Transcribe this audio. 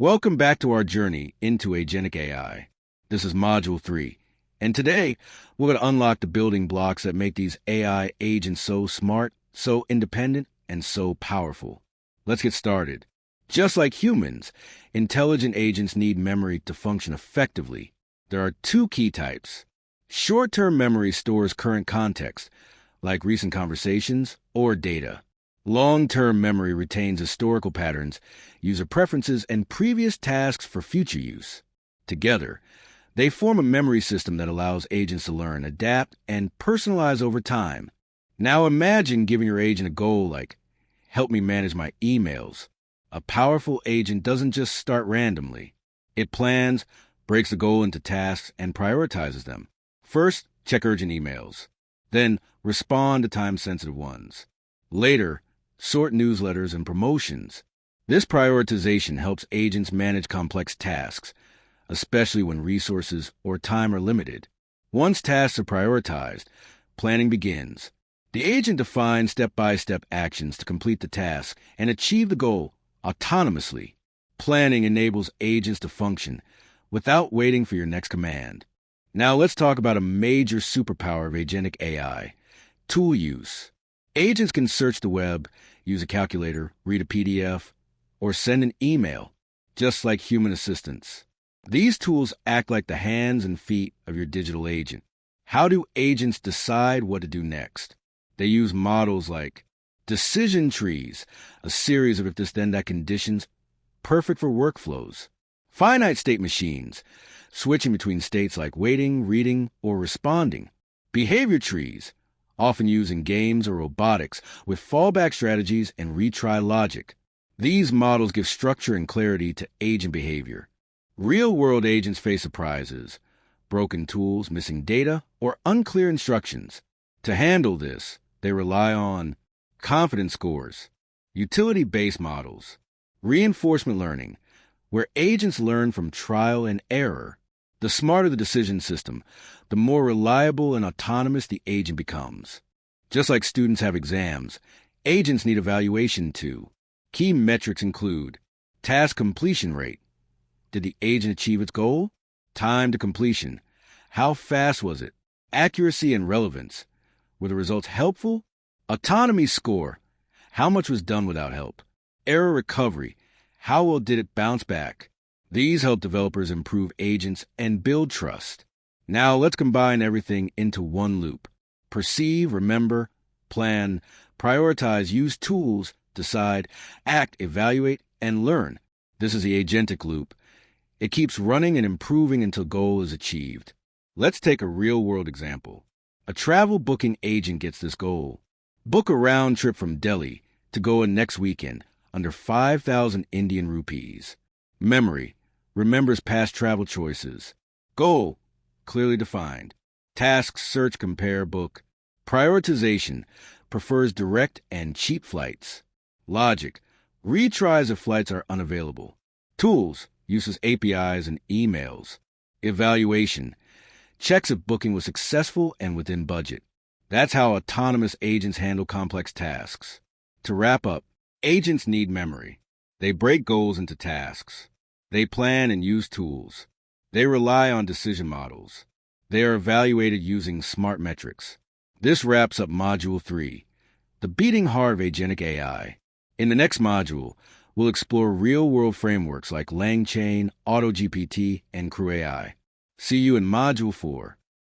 Welcome back to our journey into Agentic AI. This is Module 3, and today we're going to unlock the building blocks that make these AI agents so smart, so independent, and so powerful. Let's get started. Just like humans, intelligent agents need memory to function effectively. There are two key types. Short-term memory stores current context, like recent conversations or data. Long-term memory retains historical patterns, user preferences, and previous tasks for future use. Together, they form a memory system that allows agents to learn, adapt, and personalize over time. Now imagine giving your agent a goal like, help me manage my emails. A powerful agent doesn't just start randomly. It plans, breaks the goal into tasks, and prioritizes them. First, check urgent emails. Then, respond to time-sensitive ones. Later, sort newsletters and promotions. This prioritization helps agents manage complex tasks, especially when resources or time are limited. Once tasks are prioritized, planning begins. The agent defines step-by-step actions to complete the task and achieve the goal autonomously. Planning enables agents to function without waiting for your next command. Now let's talk about a major superpower of agentic AI, tool use. Agents can search the web, use a calculator, read a PDF, or send an email, just like human assistants. These tools act like the hands and feet of your digital agent. How do agents decide what to do next? They use models like decision trees, a series of if-this-then-that conditions, perfect for workflows. Finite state machines, switching between states like waiting, reading, or responding. Behavior trees, often used in games or robotics, with fallback strategies and retry logic. These models give structure and clarity to agent behavior. Real-world agents face surprises, broken tools, missing data, or unclear instructions. To handle this, they rely on confidence scores, utility-based models, reinforcement learning, where agents learn from trial and error. The smarter the decision system, the more reliable and autonomous the agent becomes. Just like students have exams, agents need evaluation too. Key metrics include task completion rate. Did the agent achieve its goal? Time to completion. How fast was it? Accuracy and relevance. Were the results helpful? Autonomy score. How much was done without help? Error recovery. How well did it bounce back? These help developers improve agents and build trust. Now let's combine everything into one loop. Perceive, remember, plan, prioritize, use tools, decide, act, evaluate, and learn. This is the agentic loop. It keeps running and improving until goal is achieved. Let's take a real-world example. A travel booking agent gets this goal. Book a round trip from Delhi to Goa next weekend under 5,000 Indian rupees. Memory remembers past travel choices. Goal, clearly defined. Tasks, search, compare, book. Prioritization, prefers direct and cheap flights. Logic, retries if flights are unavailable. Tools, uses APIs and emails. Evaluation, checks if booking was successful and within budget. That's how autonomous agents handle complex tasks. To wrap up, agents need memory. They break goals into tasks. They plan and use tools. They rely on decision models. They are evaluated using smart metrics. This wraps up Module 3, the beating heart of agentic AI. In the next module, we'll explore real-world frameworks like LangChain, AutoGPT, and CrewAI. See you in Module 4.